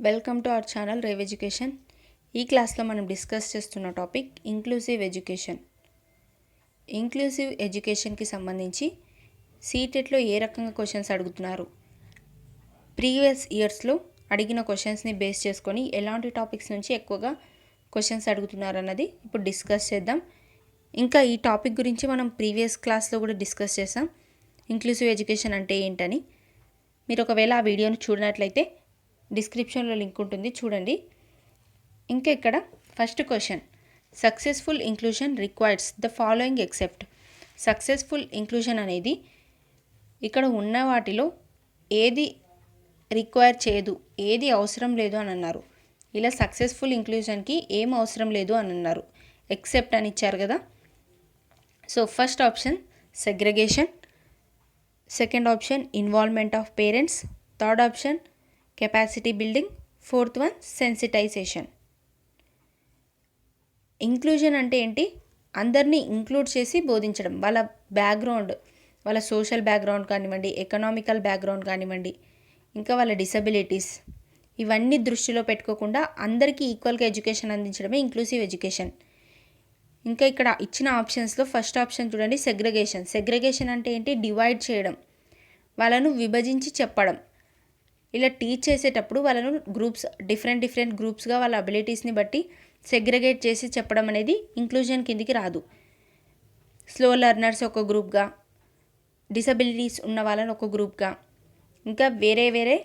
Welcome to our channel rave education. ఈ క్లాస్లో మనం డిస్కస్ చేస్తున్న టాపిక్ ఇంక్లూసివ్ ఎడ్యుకేషన్. ఇంక్లూసివ్ ఎడ్యుకేషన్కి సంబంధించి సీటెట్లో ఏ రకంగా క్వశ్చన్స్ అడుగుతున్నారు, ప్రీవియస్ ఇయర్స్లో అడిగిన క్వశ్చన్స్ని బేస్ చేసుకొని ఎలాంటి టాపిక్స్ నుంచి ఎక్కువగా క్వశ్చన్స్ అడుగుతున్నారు అన్నది ఇప్పుడు డిస్కస్ చేద్దాం. ఇంకా ఈ టాపిక్ గురించి మనం ప్రీవియస్ క్లాస్లో కూడా డిస్కస్ చేసాం, ఇంక్లూసివ్ ఎడ్యుకేషన్ అంటే ఏంటని. మీరు ఒకవేళ ఆ వీడియోని చూడనట్లయితే డిస్క్రిప్షన్లో లింక్ ఉంటుంది, చూడండి. ఇంకా ఇక్కడ first question, successful inclusion requires the following except. Successful inclusion అనేది ఇక్కడ ఉన్న వాటిలో ఏది రిక్వైర్ చేయదు, ఏది అవసరం లేదు అని అన్నారు. ఇలా సక్సెస్ఫుల్ ఇంక్లూషన్కి ఏం అవసరం లేదు అని అన్నారు, ఎక్సెప్ట్ అని ఇచ్చారు కదా. So first option segregation, second option involvement of parents, third option capacity building, fourth one sensitization. Inclusion అంటే ఏంటి? అందరినీ ఇంక్లూడ్ చేసి బోధించడం. వాళ్ళ బ్యాక్గ్రౌండ్, వాళ్ళ సోషల్ బ్యాక్గ్రౌండ్ కానివ్వండి, ఎకనామికల్ బ్యాక్గ్రౌండ్ కానివ్వండి, ఇంకా వాళ్ళ డిసబిలిటీస్, ఇవన్నీ దృష్టిలో పెట్టుకోకుండా అందరికీ ఈక్వల్గా ఎడ్యుకేషన్ అందించడమే ఇంక్లూసివ్ ఎడ్యుకేషన్. ఇంకా ఇక్కడ ఇచ్చిన ఆప్షన్స్లో ఫస్ట్ ఆప్షన్ చూడండి, సెగ్రిగేషన్. సెగ్రిగేషన్ అంటే ఏంటి? డివైడ్ చేయడం, వాళ్ళను విభజించి చెప్పడం. ఇలా టీచ్ చేసేటప్పుడు వాళ్ళను డిఫరెంట్ గ్రూప్స్గా వాళ్ళ అబిలిటీస్ని బట్టి సెగ్రిగేట్ చేసి చెప్పడం అనేది ఇంక్లూజన్ కిందికి రాదు. స్లో లెర్నర్స్ ఒక గ్రూప్గా, డిసబిలిటీస్ ఉన్న వాళ్ళని ఒక గ్రూప్గా, ఇంకా వేరే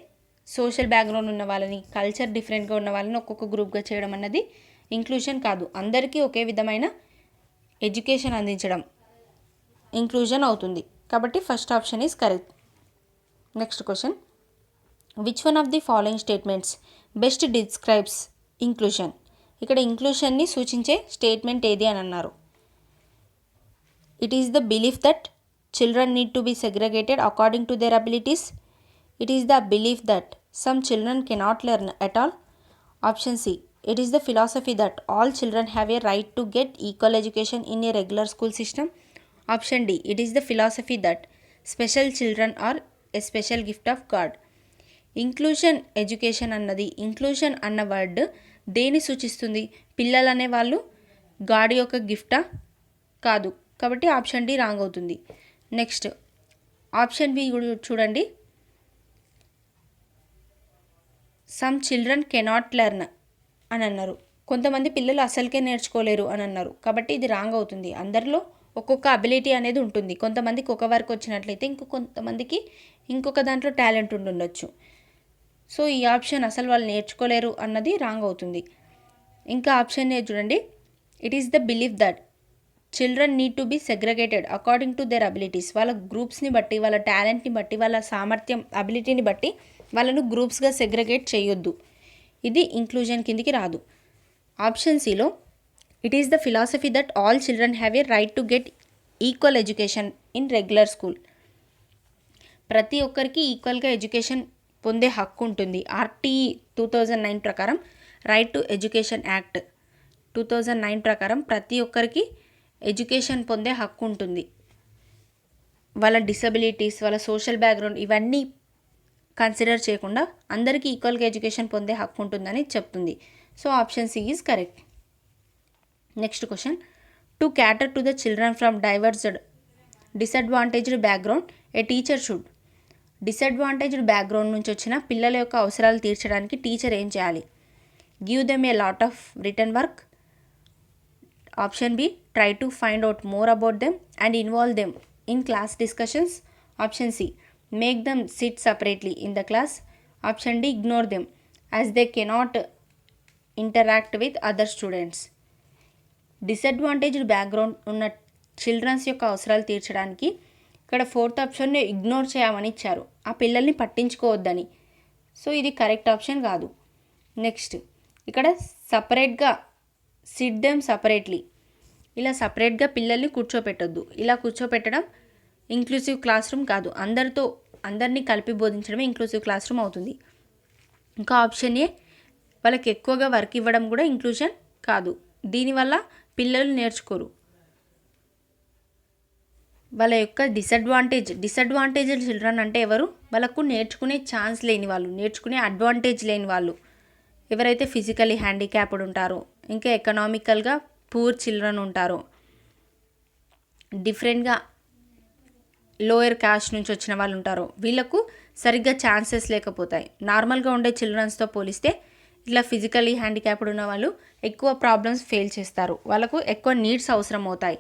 సోషల్ బ్యాక్గ్రౌండ్ ఉన్న వాళ్ళని, కల్చర్ డిఫరెంట్గా ఉన్న వాళ్ళని ఒక్కొక్క గ్రూప్గా చేయడం అన్నది ఇంక్లూజన్ కాదు. అందరికీ ఒకే విధమైన ఎడ్యుకేషన్ అందించడం ఇంక్లూజన్ అవుతుంది. కాబట్టి first option is correct. Next question, which one of the following statements best describes inclusion. ఇక్కడ ఇంక్లూషన్ని సూచించే స్టేట్మెంట్ ఏది అని అన్నారు. It is the belief that children need to be segregated according to their abilities. It is the belief that some children cannot learn at all. Option C, it is the philosophy that all children have a right to get equal education in a regular school system. Option D, it is the philosophy that special children are a special gift of God. Inclusion education అన్నది, inclusion అన్న word దేని సూచిస్తుంది? పిల్లలు అనే వాళ్ళు God యొక్క గిఫ్టా? కాదు. కాబట్టి ఆప్షన్ డి రాంగ్ అవుతుంది. నెక్స్ట్ ఆప్షన్ బి కూడా చూడండి, సమ్ చిల్డ్రన్ కెనాట్ లెర్న్ అని అన్నారు. కొంతమంది పిల్లలు అసలుకే నేర్చుకోలేరు అని అన్నారు. కాబట్టి ఇది రాంగ్ అవుతుంది. అందరిలో ఒక్కొక్క అబిలిటీ అనేది ఉంటుంది. కొంతమందికి ఒక వర్క్ వచ్చినట్లయితే కొంతమందికి ఇంకొక దాంట్లో టాలెంట్ ఉండుండొచ్చు. సో ఈ ఆప్షన్ అసలు వాళ్ళు నేర్చుకోలేరు అన్నది రాంగ్ అవుతుంది. ఇంకా ఆప్షన్ ఏ చూడండి, it is the belief that children need to be segregated according to their abilities. వాళ్ళ గ్రూప్స్ని బట్టి, వాళ్ళ టాలెంట్ని బట్టి, వాళ్ళ సామర్థ్యం, అబిలిటీని బట్టి వాళ్ళను గ్రూప్స్గా సెగ్రిగేట్ చేయొద్దు. ఇది ఇంక్లూజన్ కిందికి రాదు. ఆప్షన్ సిలో, it is the philosophy that all children have a right to get equal education in regular school. ప్రతి ఒక్కరికి ఈక్వల్గా ఎడ్యుకేషన్ పొందే హక్కు ఉంటుంది. ఆర్టీఈ 2009 ప్రకారం, రైట్ టు ఎడ్యుకేషన్ యాక్ట్ 2009 ప్రకారం ప్రతి ఒక్కరికి ఎడ్యుకేషన్ పొందే హక్కు ఉంటుంది. వాళ్ళ డిసబిలిటీస్, వాళ్ళ సోషల్ బ్యాక్గ్రౌండ్ ఇవన్నీ కన్సిడర్ చేయకుండా అందరికీ ఈక్వల్గా ఎడ్యుకేషన్ పొందే హక్కు ఉంటుందని చెప్తుంది. So option C is correct. Next question, to cater to the children from diverse disadvantaged background a teacher should. Disadvantaged background నుంచి వచ్చిన పిల్లల యొక్క అవసరాలు తీర్చడానికి టీచర్ ఏం చేయాలి? Give them a lot of written work. Option B, try to find out more about them and involve them in class discussions. Option C, make them sit separately in the class. Option D, ignore them as they cannot interact with other students. Disadvantaged background ఉన్న children's యొక్క అవసరాలు తీర్చడానికి ఇక్కడ fourth ఆప్షన్ని ignore చేయమని ఇచ్చారు, ఆ పిల్లల్ని పట్టించుకోవద్దని. సో ఇది కరెక్ట్ ఆప్షన్ కాదు. నెక్స్ట్ ఇక్కడ సపరేట్గా, సిట్ దెమ్ సపరేట్లీ, ఇలా సపరేట్గా పిల్లల్ని కూర్చోపెట్టొద్దు. ఇలా కూర్చోపెట్టడం ఇంక్లూసివ్ క్లాస్ రూమ్ కాదు. అందరినీ కలిపి బోధించడమే ఇంక్లూసివ్ క్లాస్ రూమ్ అవుతుంది. ఇంకా ఆప్షన్ ఏ, వాళ్ళకి ఎక్కువగా వర్క్ ఇవ్వడం కూడా ఇంక్లూజన్ కాదు. దీనివల్ల పిల్లలు నేర్చుకోరు. వాళ్ళ యొక్క డిసడ్వాంటేజ్డ్ చిల్డ్రన్ అంటే ఎవరు? వాళ్ళకు నేర్చుకునే ఛాన్స్ లేని వాళ్ళు, నేర్చుకునే అడ్వాంటేజ్ లేని వాళ్ళు. ఎవరైతే ఫిజికలీ హ్యాండిక్యాప్డ్ ఉంటారో, ఇంకా ఎకనామికల్గా పూర్ చిల్డ్రన్ ఉంటారో, డిఫరెంట్గా లోయర్ క్యాస్ట్ నుంచి వచ్చిన వాళ్ళు ఉంటారో, వీళ్ళకు సరిగ్గా ఛాన్సెస్ లేకపోతాయి. నార్మల్గా ఉండే చిల్డ్రన్స్తో పోలిస్తే ఇట్లా ఫిజికలీ హ్యాండిక్యాప్డ్ ఉన్న వాళ్ళు ఎక్కువ ప్రాబ్లమ్స్ ఫేస్ చేస్తారు. వాళ్ళకు ఎక్కువ నీడ్స్ అవసరం అవుతాయి.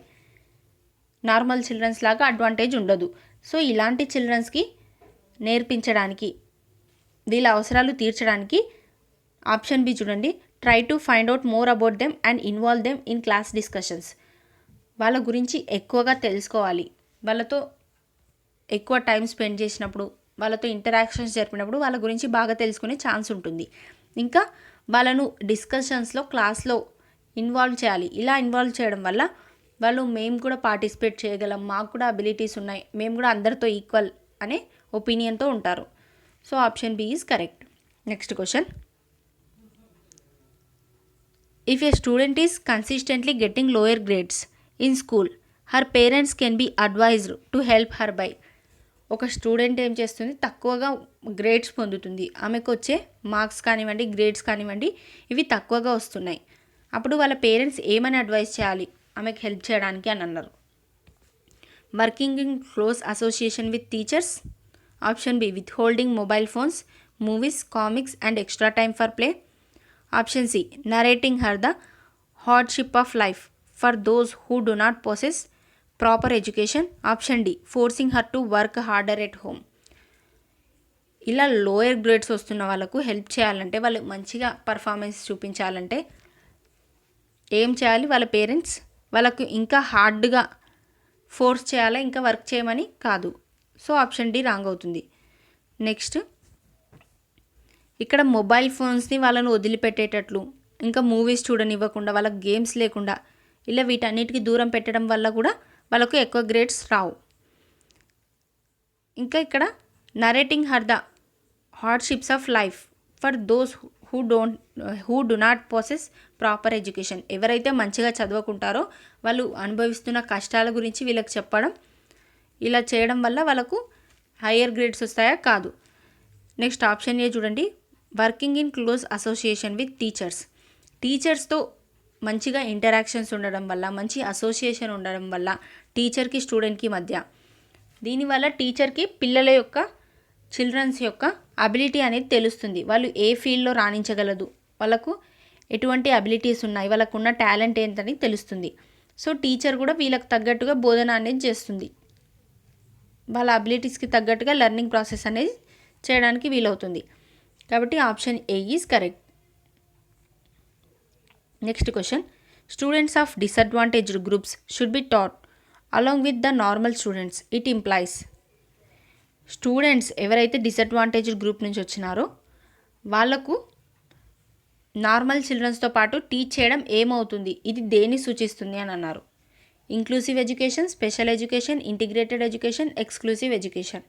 నార్మల్ చిల్డ్రన్స్ లాగా అడ్వాంటేజ్ ఉండదు. సో ఇలాంటి చిల్డ్రన్స్కి నేర్పించడానికి, వీళ్ళ అవసరాలు తీర్చడానికి ఆప్షన్ బి చూడండి, try to find out more about them and involve them in class discussions. వాళ్ళ గురించి ఎక్కువగా తెలుసుకోవాలి. వాళ్ళతో ఎక్కువ టైం స్పెండ్ చేసినప్పుడు, వాళ్ళతో ఇంటరాక్షన్స్ జరిపినప్పుడు వాళ్ళ గురించి బాగా తెలుసుకునే ఛాన్స్ ఉంటుంది. ఇంకా వాళ్ళను డిస్కషన్స్లో క్లాస్లో ఇన్వాల్వ్ చేయాలి. ఇలా ఇన్వాల్వ్ చేయడం వల్ల వాళ్ళు మేము కూడా పార్టిసిపేట్ చేయగలం, మాకు కూడా అబిలిటీస్ ఉన్నాయి, మేము కూడా అందరితో ఈక్వల్ అనే ఒపీనియన్తో ఉంటారు. So option B is correct. Next question, if a student is consistently getting lower grades in school, her parents can be advised to help her by. ఒక స్టూడెంట్ ఏం చేస్తుంది, తక్కువగా గ్రేడ్స్ పొందుతుంది, ఆమెకు వచ్చే మార్క్స్ కానివ్వండి, గ్రేడ్స్ కానివ్వండి, ఇవి తక్కువగా వస్తున్నాయి. అప్పుడు వాళ్ళ పేరెంట్స్ ఏమని అడ్వైస్ చేయాలి ఆమెకు హెల్ప్ చేయడానికి అని అన్నారు. Working in close association with teachers. Option B, withholding mobile phones, movies, comics and extra time for play. Option C, narrating her the hardship of life for those who do not possess proper education. Option D, forcing her to work harder at home. ఇలా lower grades వస్తున్న వాళ్ళకు help చేయాలంటే, వాళ్ళు మంచిగా performance చూపించాలంటే ఏం చేయాలి, వాళ్ళ పేరెంట్స్ వాళ్ళకు ఇంకా హార్డ్గా ఫోర్స్ చేయాలా, ఇంకా వర్క్ చేయమని కాదు. సో ఆప్షన్ డి రాంగ్ అవుతుంది. నెక్స్ట్, ఇక్కడ మొబైల్ ఫోన్స్ని వాళ్ళను వదిలిపెట్టేటట్లు, ఇంకా మూవీస్ చూడనివ్వకుండా, వాళ్ళకి గేమ్స్ లేకుండా, ఇలా వీటన్నిటికీ దూరం పెట్టడం వల్ల కూడా వాళ్ళకు ఎక్కువ గ్రేడ్స్ రావు. ఇంకా ఇక్కడ narrating her the hardships of life for those who do not possess proper education. ఎవరైతే మంచిగా చదువుకుంటారో వాళ్ళు అనుభవిస్తున్న కష్టాల గురించి వీళ్ళకి చెప్పడం, ఇలా చేయడం వల్ల వాళ్ళకు హయ్యర్ గ్రేడ్స్ వస్తాయా, కాదు. నెక్స్ట్ ఆప్షన్ ఏ చూడండి, working in close association with teachers. టీచర్స్తో మంచిగా ఇంటరాక్షన్స్ ఉండడం వల్ల, మంచి అసోసియేషన్ ఉండడం వల్ల టీచర్కి స్టూడెంట్కి మధ్య, దీనివల్ల టీచర్కి పిల్లల యొక్క, చిల్డ్రన్స్ యొక్క అబిలిటీ అనేది తెలుస్తుంది. వాళ్ళు ఏ ఫీల్డ్లో రాణించగలదు, వాళ్ళకు ఎటువంటి అబిలిటీస్ ఉన్నాయి, వాళ్ళకు ఉన్న టాలెంట్ ఏంటని తెలుస్తుంది. సో టీచర్ కూడా వీళ్ళకి తగ్గట్టుగా బోధన అనేది చేస్తుంది. వాళ్ళ అబిలిటీస్కి తగ్గట్టుగా లెర్నింగ్ ప్రాసెస్ అనేది చేయడానికి వీలవుతుంది. కాబట్టి option A is correct. Next question, students of disadvantaged groups should be taught along with the normal students. It implies. Students ఎవరైతే డిసడ్వాంటేజ్డ్ గ్రూప్ నుంచి వచ్చినారో వాళ్ళకు నార్మల్ చిల్డ్రన్స్తో పాటు టీచ్ చేయడం ఏమవుతుంది, ఇది దేన్ని సూచిస్తుంది అని అన్నారు. Inclusive education, special education, integrated education, exclusive education.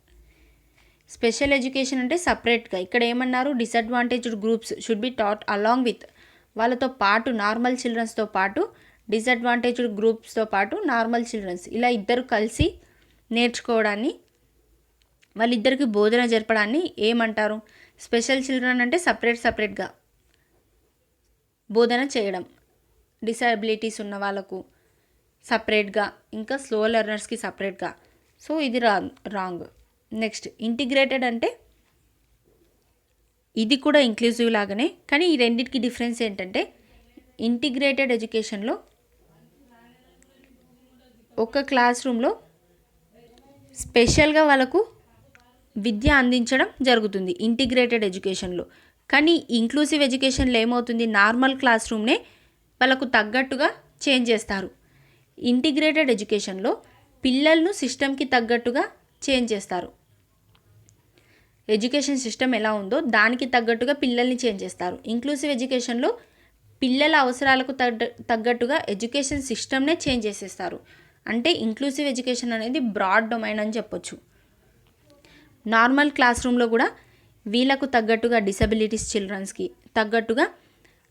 Special education అంటే సపరేట్గా, ఇక్కడ ఏమన్నారు, disadvantaged groups should be taught along with, వాళ్ళతో పాటు నార్మల్ చిల్డ్రన్స్తో పాటు డిసడ్వాంటేజ్డ్ గ్రూప్స్తో పాటు నార్మల్ చిల్డ్రన్స్, ఇలా ఇద్దరు కలిసి నేర్చుకోవడాన్ని, వాళ్ళిద్దరికి బోధన జరపడాన్ని ఏమంటారు. స్పెషల్ చిల్డ్రన్ అంటే సపరేట్గా బోధన చేయడం, డిసబిలిటీస్ ఉన్న వాళ్ళకు సపరేట్గా, ఇంకా స్లో లెర్నర్స్కి సపరేట్గా. సో ఇది రాంగ్. నెక్స్ట్, ఇంటిగ్రేటెడ్ అంటే ఇది కూడా ఇంక్లూజివ్ లాగానే, కానీ ఈ రెండింటికి డిఫరెన్స్ ఏంటంటే, ఇంటిగ్రేటెడ్ ఎడ్యుకేషన్లో ఒక క్లాస్ రూమ్లో స్పెషల్గా వాళ్ళకు విద్య అందించడం జరుగుతుంది ఇంటిగ్రేటెడ్ ఎడ్యుకేషన్లో. కానీ ఇంక్లూసివ్ ఎడ్యుకేషన్లో ఏమవుతుంది, నార్మల్ క్లాస్ రూమ్నే వాళ్ళకు తగ్గట్టుగా చేంజ్ చేస్తారు. ఇంటిగ్రేటెడ్ ఎడ్యుకేషన్లో పిల్లలను సిస్టమ్కి తగ్గట్టుగా చేంజ్ చేస్తారు. ఎడ్యుకేషన్ సిస్టమ్ ఎలా ఉందో దానికి తగ్గట్టుగా పిల్లల్ని చేంజ్ చేస్తారు. ఇంక్లూసివ్ ఎడ్యుకేషన్లో పిల్లల అవసరాలకు తగ్గట్టుగా ఎడ్యుకేషన్ సిస్టమ్నే చేంజ్ చేసేస్తారు. అంటే ఇంక్లూసివ్ ఎడ్యుకేషన్ అనేది బ్రాడ్ డొమైన్ అని చెప్పొచ్చు. నార్మల్ క్లాస్ రూమ్లో కూడా వీళ్ళకు తగ్గట్టుగా, డిసబిలిటీస్ చిల్డ్రన్స్కి తగ్గట్టుగా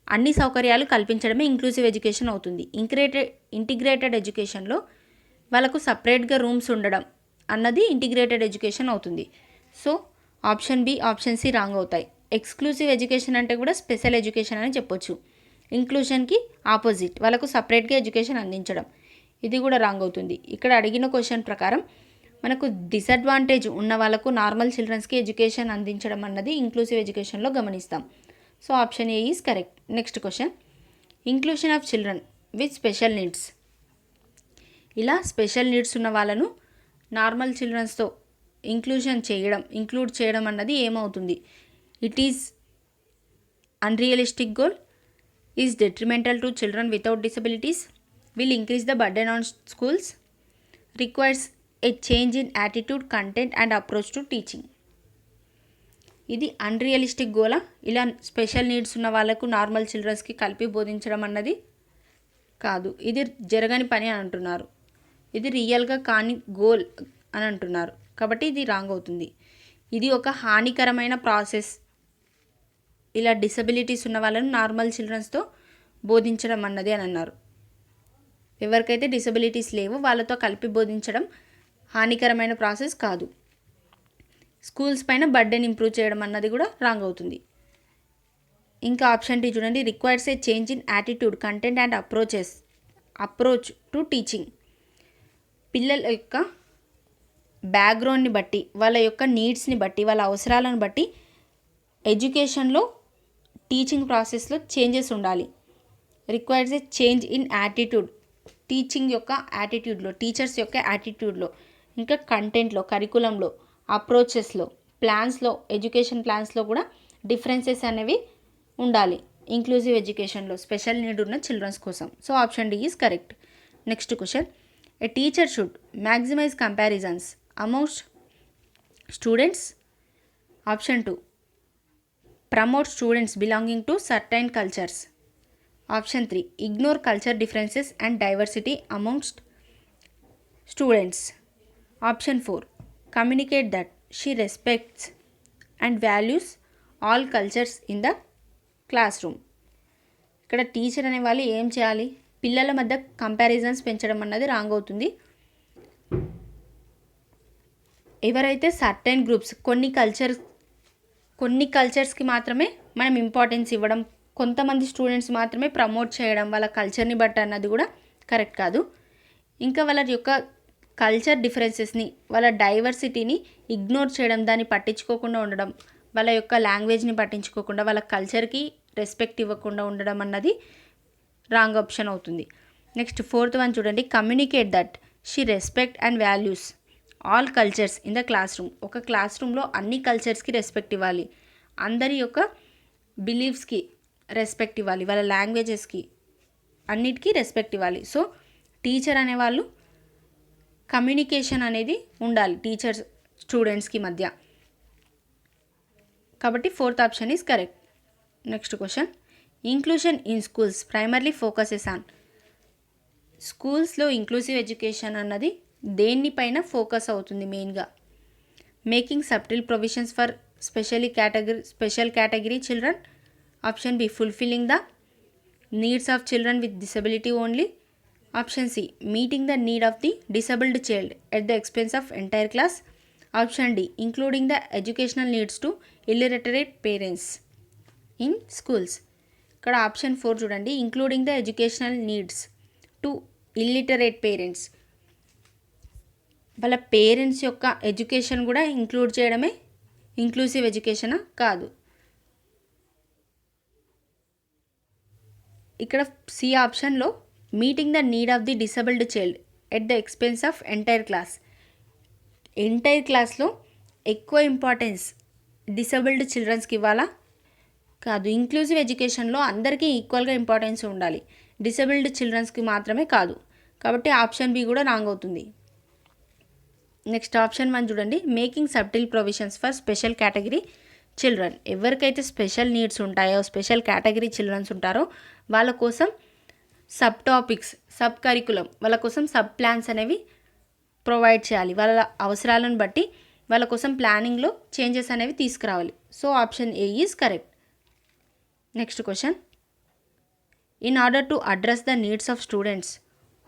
అన్ని సౌకర్యాలు కల్పించడమే ఇంక్లూసివ్ ఎడ్యుకేషన్ అవుతుంది. ఇంటిగ్రేటెడ్ ఎడ్యుకేషన్లో వాళ్ళకు సపరేట్గా రూమ్స్ ఉండడం అన్నది ఇంటిగ్రేటెడ్ ఎడ్యుకేషన్ అవుతుంది. So option B, option C wrong అవుతాయి. ఎక్స్క్లూసివ్ ఎడ్యుకేషన్ అంటే కూడా స్పెషల్ ఎడ్యుకేషన్ అని చెప్పొచ్చు. ఇంక్లూషన్కి ఆపోజిట్, వాళ్ళకు సపరేట్గా ఎడ్యుకేషన్ అందించడం. ఇది కూడా రాంగ్ అవుతుంది. ఇక్కడ అడిగిన క్వశ్చన్ ప్రకారం మనకు డిసడ్వాంటేజ్ ఉన్న వాళ్ళకు నార్మల్ చిల్డ్రన్స్కి ఎడ్యుకేషన్ అందించడం అన్నది ఇంక్లూసివ్ ఎడ్యుకేషన్లో గమనిస్తాం. So option A is correct. Next question, inclusion of children with special needs. ఇలా స్పెషల్ నీడ్స్ ఉన్న వాళ్ళను నార్మల్ చిల్డ్రన్స్తో ఇంక్లూడ్ చేయడం అన్నది ఏమవుతుంది? It is unrealistic goal, is detrimental to children without disabilities, will increase the burden on schools, requires a change in attitude, content and approach to teaching. ఇది unrealistic గోలా? ఇలా special needs ఉన్న వాళ్ళకు normal చిల్డ్రన్స్కి కలిపి బోధించడం అన్నది కాదు. ఇది జరగని పని అని అంటున్నారు. ఇది రియల్గా కాని గోల్ అని అంటున్నారు. కాబట్టి ఇది రాంగ్ అవుతుంది. ఇది ఒక హానికరమైన ప్రాసెస్. ఇలా డిసబిలిటీస్ ఉన్న వాళ్ళను నార్మల్ చిల్డ్రన్స్తో బోధించడం అన్నది అని అన్నారు. ఎవరికైతే డిసబిలిటీస్ లేవో వాళ్ళతో కలిపి బోధించడం హానికరమైన ప్రాసెస్ కాదు. స్కూల్స్ పైన బర్డెన్ ఇంప్రూవ్ చేయడం అన్నది కూడా రాంగ్ అవుతుంది. ఇంకా ఆప్షన్ డి చూడండి, requires a change in attitude, content and approach to teaching. పిల్లల యొక్క బ్యాక్గ్రౌండ్ని బట్టి, వాళ్ళ యొక్క నీడ్స్ని బట్టి, వాళ్ళ అవసరాలను బట్టి ఎడ్యుకేషన్లో టీచింగ్ ప్రాసెస్లో చేంజెస్ ఉండాలి. Requires a change in attitude, teaching యొక్క యాటిట్యూడ్లో, టీచర్స్ యొక్క యాటిట్యూడ్లో, ఇంకా కంటెంట్లో, కరికులంలో, అప్రోచెస్లో, ప్లాన్స్లో, ఎడ్యుకేషన్ ప్లాన్స్లో కూడా డిఫరెన్సెస్ అనేవి ఉండాలి ఇంక్లూజివ్ ఎడ్యుకేషన్లో స్పెషల్ నీడ్ ఉన్న చిల్డ్రన్స్ కోసం. So option D is correct. Next question, a teacher should maximize comparisons amount students. Option 2, promote students belonging to certain cultures. Option 3, ignore culture differences and diversity amongst students. Option 4, communicate that she respects and values all cultures in the classroom. ఇక్కడ teacher అనే వాళ్ళు ఏం చేయాలి? పిల్లల మధ్య comparisons పెంచడం అన్నది wrong అవుతుంది. ఎవరైతే సర్టైన్ గ్రూప్స్, కొన్ని కల్చర్స్కి మాత్రమే మనం ఇంపార్టెన్స్ ఇవ్వడం, కొంతమంది స్టూడెంట్స్ మాత్రమే ప్రమోట్ చేయడం వాళ్ళ కల్చర్ని బట్టి అన్నది కూడా కరెక్ట్ కాదు. ఇంకా వాళ్ళ యొక్క కల్చర్ డిఫరెన్సెస్ని, వాళ్ళ డైవర్సిటీని ఇగ్నోర్ చేయడం, దాన్ని పట్టించుకోకుండా ఉండడం, వాళ్ళ యొక్క లాంగ్వేజ్ని పట్టించుకోకుండా, వాళ్ళ కల్చర్కి రెస్పెక్ట్ ఇవ్వకుండా ఉండడం అన్నది రాంగ్ ఆప్షన్ అవుతుంది. నెక్స్ట్ 4th వన్ చూడండి, communicate that she respect and values all cultures in the class room. ఒక క్లాస్ రూమ్లో అన్ని కల్చర్స్కి రెస్పెక్ట్ ఇవ్వాలి, అందరి యొక్క బిలీఫ్స్కి రెస్పెక్ట్ ఇవ్వాలి, వాళ్ళ లాంగ్వేజెస్కి అన్నిటికీ రెస్పెక్ట్ ఇవ్వాలి. సో టీచర్ అనేవాళ్ళు కమ్యూనికేషన్ అనేది ఉండాలి టీచర్స్ స్టూడెంట్స్కి మధ్య. కాబట్టి 4th option is correct. Next question, inclusion in schools primarily focuses on. స్కూల్స్లో ఇంక్లూసివ్ ఎడ్యుకేషన్ అన్నది దేనిపైన ఫోకస్ అవుతుంది మెయిన్గా? Making subtle provisions for special category children. Option B, fulfilling the needs of children with disability only. Option C, meeting the need of the disabled child at the expense of entire class. Option D, including the educational needs to illiterate parents in schools. ఇక్కడ option 4 చూడండి, including the educational needs to illiterate parents. వాళ్ళ parents యొక్క education కూడా include చేయడమే inclusive ఎడ్యుకేషనా? కాదు. ఇక్కడ C ఆప్షన్లో meeting the need of the disabled child at the expense of entire class. Entire క్లాస్లో ఎక్కువ ఇంపార్టెన్స్ డిసబుల్డ్ చిల్డ్రన్స్కి ఇవ్వాలా? కాదు. ఇంక్లూజివ్ ఎడ్యుకేషన్లో అందరికీ ఈక్వల్గా ఇంపార్టెన్స్ ఉండాలి, డిసబుల్డ్ చిల్డ్రన్స్కి మాత్రమే కాదు. కాబట్టి ఆప్షన్ బి కూడా రాంగ్ అవుతుంది. నెక్స్ట్ ఆప్షన్ 1 చూడండి, making subtle provisions for special category children. ఎవరికైతే స్పెషల్ నీడ్స్ ఉంటాయో, స్పెషల్ కేటగిరీ చిల్డ్రన్స్ ఉంటారో వాళ్ళ కోసం సబ్ టాపిక్స్, సబ్ కరికులం, వాళ్ళ కోసం సబ్ ప్లాన్స్ అనేవి ప్రొవైడ్ చేయాలి. వాళ్ళ అవసరాలను బట్టి వాళ్ళ కోసం ప్లానింగ్లో చేంజెస్ అనేవి తీసుకురావాలి. So option A is correct. Next question, in order to address the needs of students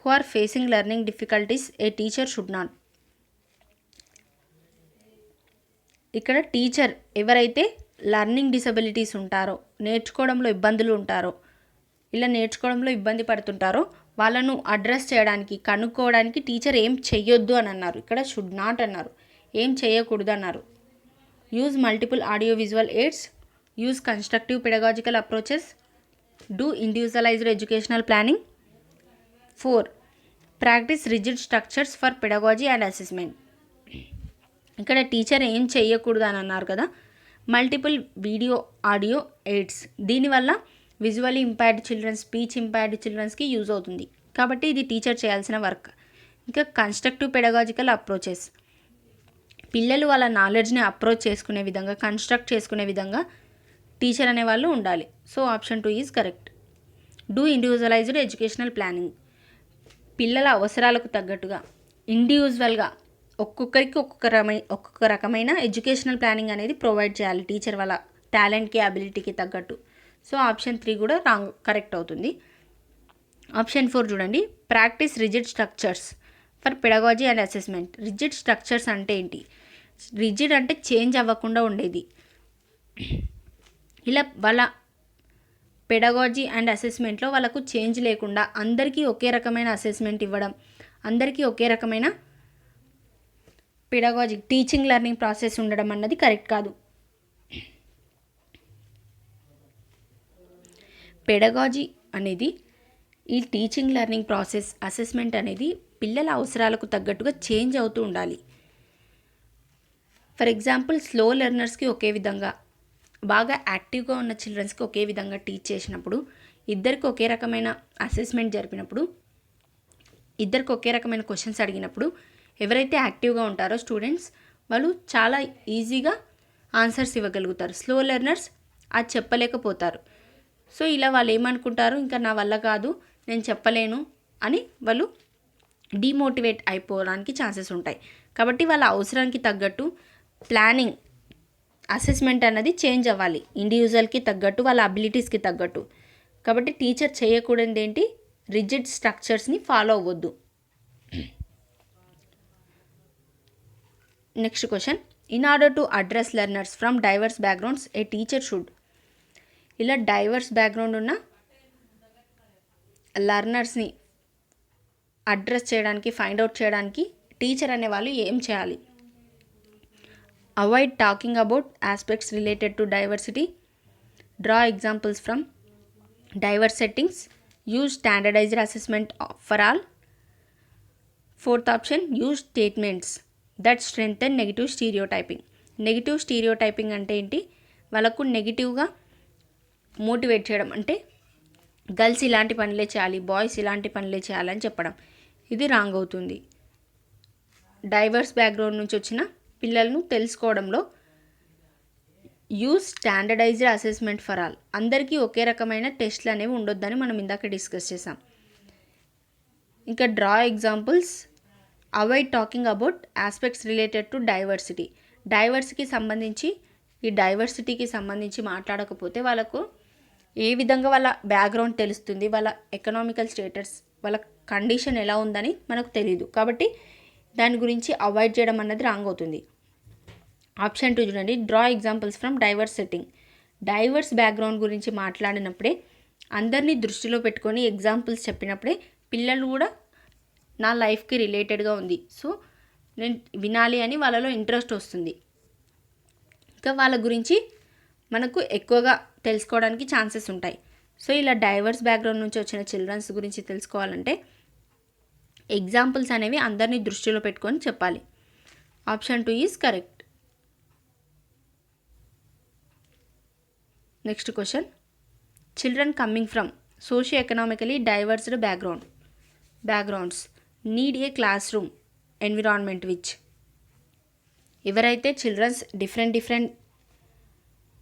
who are facing learning difficulties a teacher should not. ఇక్కడ టీచర్ ఎవరైతే లెర్నింగ్ డిసబిలిటీస్ ఉంటారో, నేర్చుకోవడంలో ఇబ్బందులు ఉంటారో, ఇలా నేర్చుకోవడంలో ఇబ్బంది పడుతుంటారో వాళ్ళను అడ్రస్ చేయడానికి, కనుక్కోవడానికి టీచర్ ఏం చెయ్యొద్దు అని అన్నారు. ఇక్కడ షుడ్ నాట్ అన్నారు, ఏం చేయకూడదు అన్నారు. Use multiple audio visual aids, use constructive pedagogical approaches, do individualized educational planning. 4. Practice rigid structures for pedagogy and assessment. ఇక్కడ టీచర్ ఏం చేయకూడదు అని అన్నారు కదా. మల్టిపుల్ వీడియో ఆడియో ఎయిడ్స్, దీనివల్ల visually impaired childrens, speech impaired చిల్డ్రన్స్కి యూజ్ అవుతుంది కాబట్టి ఇది టీచర్ చేయాల్సిన వర్క్. ఇంకా కన్స్ట్రక్టివ్ పెడగాజికల్ అప్రోచెస్, పిల్లలు వాళ్ళ నాలెడ్జ్ని అప్రోచ్ చేసుకునే విధంగా, కన్స్ట్రక్ట్ చేసుకునే విధంగా టీచర్ అనేవాళ్ళు ఉండాలి. So option 2 is correct. Do individualized educational planning, పిల్లల అవసరాలకు తగ్గట్టుగా ఇండివిజువల్గా ఒక్కొక్కరికి ఒక్కొక్క రకమైన ఎడ్యుకేషనల్ ప్లానింగ్ అనేది ప్రొవైడ్ చేయాలి టీచర్ వాళ్ళ టాలెంట్కి, అబిలిటీకి తగ్గట్టు. సో ఆప్షన్ 3 కూడా కరెక్ట్ అవుతుంది. ఆప్షన్ 4 చూడండి, practice rigid structures for pedagogy and assessment. Rigid structures అంటే ఏంటి? రిజిడ్ అంటే చేంజ్ అవ్వకుండా ఉండేది. ఇలా వాళ్ళ పెడగాజీ అండ్ అసెస్మెంట్లో వాళ్ళకు చేంజ్ లేకుండా అందరికీ ఒకే రకమైన అసెస్మెంట్ ఇవ్వడం, అందరికీ ఒకే రకమైన పెడగాజీ టీచింగ్ లెర్నింగ్ ప్రాసెస్ ఉండడం అన్నది కరెక్ట్ కాదు. పెడగాజీ అనేది ఈ టీచింగ్ లెర్నింగ్ ప్రాసెస్, అసెస్మెంట్ అనేది పిల్లల అవసరాలకు తగ్గట్టుగా చేంజ్ అవుతూ ఉండాలి. ఫర్ ఎగ్జాంపుల్ స్లో లెర్నర్స్కి ఒకే విధంగా, బాగా యాక్టివ్గా ఉన్న చిల్డ్రన్స్కి ఒకే విధంగా టీచ్ చేసినప్పుడు, ఇద్దరికి ఒకే రకమైన అసెస్మెంట్ జరిపినప్పుడు, ఇద్దరికి ఒకే రకమైన క్వశ్చన్స్ అడిగినప్పుడు ఎవరైతే యాక్టివ్గా ఉంటారో స్టూడెంట్స్ వాళ్ళు చాలా ఈజీగా ఆన్సర్స్ ఇవ్వగలుగుతారు. స్లో లెర్నర్స్ అది చెప్పలేకపోతారు. సో ఇలా వాళ్ళు ఏమనుకుంటారు, ఇంకా నా వల్ల కాదు, నేను చెప్పలేను అని వాళ్ళు డిమోటివేట్ అయిపోవడానికి ఛాన్సెస్ ఉంటాయి. కాబట్టి వాళ్ళ అవసరానికి తగ్గట్టు ప్లానింగ్, అసెస్మెంట్ అన్నది చేంజ్ అవ్వాలి ఇండివిజువల్కి తగ్గట్టు, వాళ్ళ అబిలిటీస్కి తగ్గట్టు. కాబట్టి టీచర్ చేయకూడదు ఏంటి, రిజిడ్ స్ట్రక్చర్స్ని ఫాలో అవ్వద్దు. Next question, in order to address learners from diverse backgrounds a teacher should. ఇలా డైవర్స్ బ్యాక్గ్రౌండ్ ఉన్న లెర్నర్స్ని అడ్రస్ చేయడానికి, ఫైండ్ అవుట్ చేయడానికి టీచర్ అనేవాళ్ళు ఏం చేయాలి? Avoid talking about aspects related to diversity, draw examples from diverse settings, use standardized assessment for all. 4th option, use statements that strengthen negative stereotyping. Negative stereotyping అంటే ఏంటి? వాళ్ళకు నెగిటివ్గా motivate చేయడం, అంటే గర్ల్స్ ఇలాంటి పనులే చేయాలి, బాయ్స్ ఇలాంటి పనులే చేయాలని చెప్పడం. ఇది రాంగ్ అవుతుంది. డైవర్స్ బ్యాక్గ్రౌండ్ నుంచి వచ్చిన పిల్లలను తెలుసుకోవడంలో use standardized assessment for all, అందరికీ ఒకే రకమైన టెస్ట్లు అనేవి ఉండొద్దని మనం ఇందాక డిస్కస్ చేసాం. ఇంకా draw examples, avoid talking about aspects related to diversity. ఈ డైవర్సిటీకి సంబంధించి మాట్లాడకపోతే వాళ్ళకు ఏ విధంగా వాళ్ళ బ్యాక్గ్రౌండ్ తెలుస్తుంది, వాళ్ళ ఎకనామికల్ స్టేటస్, వాళ్ళ కండిషన్ ఎలా ఉందని మనకు తెలియదు. కాబట్టి దాని గురించి అవాయిడ్ చేయడం అన్నది రాంగ్ అవుతుంది. ఆప్షన్ 2 చూడండి, draw examples from divorce setting. Divorce background గురించి మాట్లాడినప్పుడే, అందరినీ దృష్టిలో పెట్టుకొని ఎగ్జాంపుల్స్ చెప్పినప్పుడే పిల్లలు కూడా నా లైఫ్కి రిలేటెడ్గా ఉంది, సో నేను వినాలి అని వాళ్ళలో ఇంట్రెస్ట్ వస్తుంది. ఇంకా వాళ్ళ గురించి మనకు ఎక్కువగా తెలుసుకోవడానికి ఛాన్సెస్ ఉంటాయి. సో ఇలా డైవర్స్ బ్యాక్గ్రౌండ్ నుంచి వచ్చిన చిల్డ్రన్స్ గురించి తెలుసుకోవాలంటే ఎగ్జాంపుల్స్ అనేవి అందరినీ దృష్టిలో పెట్టుకొని చెప్పాలి. Option 2 is correct. Next question, children coming from socio economically divorced backgrounds need a class room environment which. ఎవరైతే చిల్డ్రన్స్ డిఫరెంట్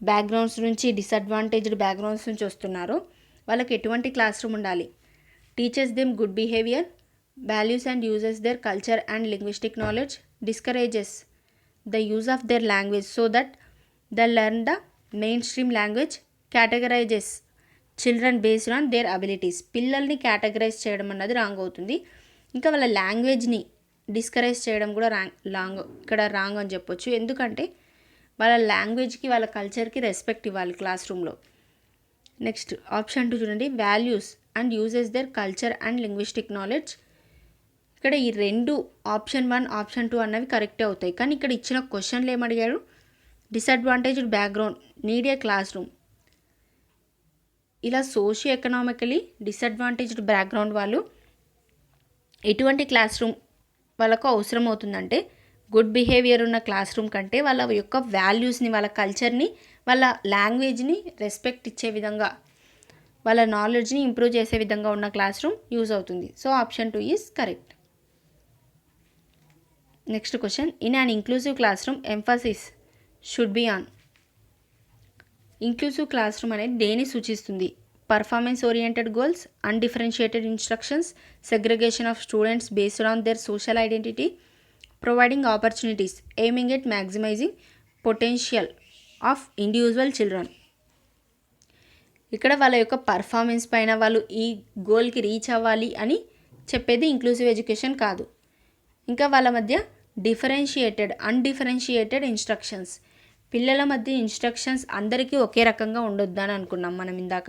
బ్యాక్గ్రౌండ్స్ నుంచి, డిసడ్వాంటేజ్డ్ బ్యాక్గ్రౌండ్స్ నుంచి వస్తున్నారో వాళ్ళకి ఎటువంటి క్లాస్ రూమ్ ఉండాలి? Teachers them good behaviour, values and uses their culture and linguistic knowledge, discourages the use of their language so that they learn the mainstream language, categorizes children based on their abilities. పిల్లల్ని categorise చేయడం అన్నది wrong అవుతుంది. ఇంకా వాళ్ళ లాంగ్వేజ్ని discourage చేయడం కూడా ఇక్కడ wrong అని చెప్పొచ్చు. ఎందుకంటే వాళ్ళ లాంగ్వేజ్కి వాళ్ళ కల్చర్కి రెస్పెక్ట్ ఇవ్వాలి క్లాస్ రూమ్లో. నెక్స్ట్ ఆప్షన్ 2 చూడండి, values and uses there culture and linguistic knowledge. ఇక్కడ ఈ రెండు ఆప్షన్ 1 ఆప్షన్ 2 అన్నవి కరెక్టే అవుతాయి. కానీ ఇక్కడ ఇచ్చిన క్వశ్చన్లు ఏమడిగారు, disadvantaged background need a classroom. ఇలా సోషియో ఎకనామికలీ డిసడ్వాంటేజ్డ్ బ్యాక్గ్రౌండ్ వాళ్ళు ఎటువంటి క్లాస్ రూమ్ వాళ్ళకు అవసరం అవుతుందంటే, గుడ్ బిహేవియర్ ఉన్న క్లాస్ రూమ్ కంటే వాళ్ళ యొక్క వాల్యూస్ని, వాళ్ళ కల్చర్ని, వాళ్ళ లాంగ్వేజ్ని రెస్పెక్ట్ ఇచ్చే విధంగా, వాళ్ళ నాలెడ్జ్ని ఇంప్రూవ్ చేసే విధంగా ఉన్న క్లాస్ రూమ్ యూజ్ అవుతుంది. So option 2 is correct. Next question, in an inclusive class room emphasis should be on. Inclusive class room అనేది దేని సూచిస్తుంది? Performance oriented goals, undifferentiated instructions, segregation of students based on their social identity, providing opportunities aiming at maximising potential of individual children. ఇక్కడ వాళ్ళ యొక్క performance పైన వాళ్ళు ఈ గోల్కి reach అవ్వాలి అని చెప్పేది ఇంక్లూజివ్ ఎడ్యుకేషన్ కాదు. ఇంకా వాళ్ళ మధ్య అన్డిఫరెన్షియేటెడ్ ఇన్స్ట్రక్షన్స్, పిల్లల మధ్య ఇన్స్ట్రక్షన్స్ అందరికీ ఒకే రకంగా ఉండొద్దని అనుకున్నాం మనం ఇందాక.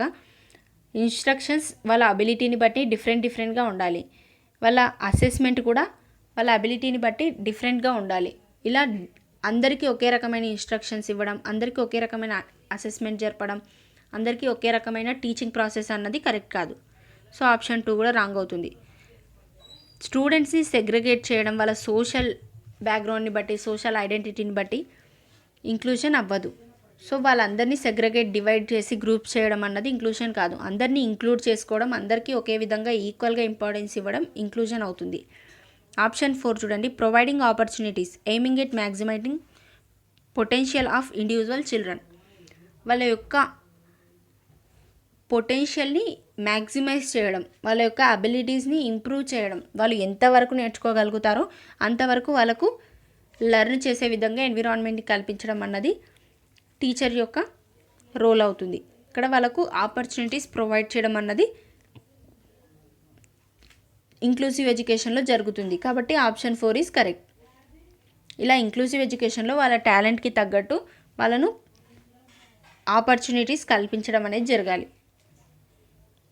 ఇన్స్ట్రక్షన్స్ వాళ్ళ అబిలిటీని బట్టి డిఫరెంట్గా ఉండాలి. వాళ్ళ అసెస్మెంట్ కూడా వాళ్ళ అబిలిటీని బట్టి డిఫరెంట్గా ఉండాలి. ఇలా అందరికీ ఒకే రకమైన ఇన్స్ట్రక్షన్స్ ఇవ్వడం, అందరికీ ఒకే రకమైన అసెస్మెంట్ జరపడం, అందరికీ ఒకే రకమైన టీచింగ్ ప్రాసెస్ అన్నది కరెక్ట్ కాదు. సో ఆప్షన్ 2 కూడా రాంగ్ అవుతుంది. స్టూడెంట్స్ని సెగ్రిగేట్ చేయడం వాళ్ళ సోషల్ బ్యాక్గ్రౌండ్ని బట్టి, సోషల్ ఐడెంటిటీని బట్టి ఇంక్లూజన్ అవ్వదు. సో వాళ్ళందరినీ డివైడ్ చేసి గ్రూప్స్ చేయడం అన్నది ఇంక్లూజన్ కాదు. అందరినీ ఇంక్లూడ్ చేసుకోవడం, అందరికీ ఒకే విధంగా ఈక్వల్గా ఇంపార్టెన్స్ ఇవ్వడం ఇంక్లూజన్ అవుతుంది. ఆప్షన్ 4 చూడండి, providing opportunities aiming at maximising potential of individual children. వాళ్ళ యొక్క పొటెన్షియల్ని మ్యాక్సిమైజ్ చేయడం, వాళ్ళ యొక్క అబిలిటీస్ని ఇంప్రూవ్ చేయడం, వాళ్ళు ఎంతవరకు నేర్చుకోగలుగుతారో అంతవరకు వాళ్ళకు లెర్న్ చేసే విధంగా ఎన్విరాన్మెంట్ని కల్పించడం అన్నది టీచర్ యొక్క రోల్ అవుతుంది. ఇక్కడ వాళ్ళకు ఆపర్చునిటీస్ ప్రొవైడ్ చేయడం అన్నది ఇంక్లూజివ్ ఎడ్యుకేషన్లో జరుగుతుంది. కాబట్టి ఆప్షన్ 4 ఈజ్ కరెక్ట్. ఇలా ఇంక్లూజివ్ ఎడ్యుకేషన్లో వాళ్ళ టాలెంట్కి తగ్గట్టు వాళ్ళను ఆపర్చునిటీస్ కల్పించడం అనేది జరగాలి.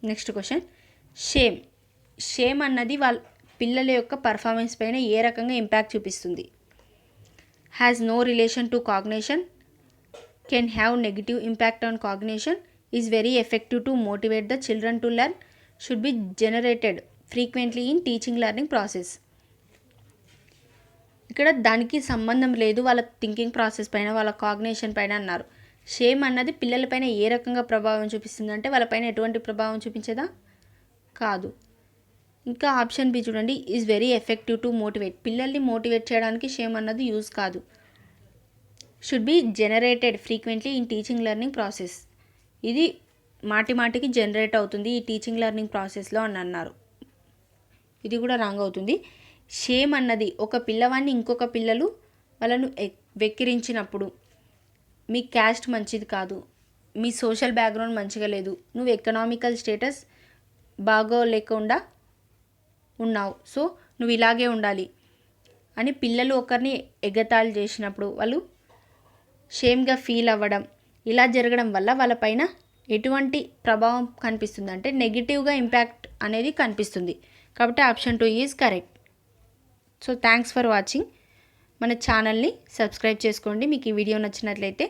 నెక్స్ట్ క్వశ్చన్, షేమ్ అన్నది వాళ్ళ పిల్లల యొక్క పర్ఫార్మెన్స్ పైన ఏ రకంగా ఇంపాక్ట్ చూపిస్తుంది? Has no relation to cognition, can have negative impact on cognition, is very effective to motivate the children to learn, should be generated frequently in teaching learning process. ఇక్కడ దానికి సంబంధం లేదు వాళ్ళ థింకింగ్ ప్రాసెస్ పైన, వాళ్ళ cognition పైన అన్నారు. Shame అన్నది పిల్లలపైన ఏ రకంగా ప్రభావం చూపిస్తుంది అంటే వాళ్ళపైన ఎటువంటి ప్రభావం చూపించేదా? కాదు. ఇంకా ఆప్షన్ బి చూడండి, is very effective to motivate, పిల్లల్ని మోటివేట్ చేయడానికి షేమ్ అన్నది యూజ్ కాదు. Should be generated frequently in teaching learning process, ఇది మాటికి జనరేట్ అవుతుంది ఈ టీచింగ్ లెర్నింగ్ ప్రాసెస్లో అని అన్నారు. ఇది కూడా రాంగ్ అవుతుంది. షేమ్ అన్నది ఒక పిల్లవాడిని ఇంకొక పిల్లలు వాళ్ళను వెక్కిరించినప్పుడు, మీ క్యాస్ట్ మంచిది కాదు, మీ సోషల్ బ్యాక్గ్రౌండ్ మంచిగా లేదు, నువ్వు ఎకనామికల్ స్టేటస్ బాగోలేకుండా ఉన్నావు, సో నువ్వు ఇలాగే ఉండాలి అని పిల్లలు ఒకరిని ఎగతాళి చేసినప్పుడు వాళ్ళు షేమ్గా ఫీల్ అవ్వడం, ఇలా జరగడం వల్ల వాళ్ళపైన ఎటువంటి ప్రభావం కనిపిస్తుంది అంటే నెగిటివ్గా ఇంపాక్ట్ అనేది కనిపిస్తుంది. కాబట్టి option 2 is correct. So thanks for watching. మన ఛానల్ని సబ్స్క్రైబ్ చేసుకోండి మీకు ఈ వీడియో నచ్చినట్లయితే.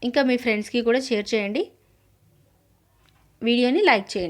ఇంకా మీ ఫ్రెండ్స్కి కూడా షేర్ చేయండి, వీడియోని లైక్ చేయండి.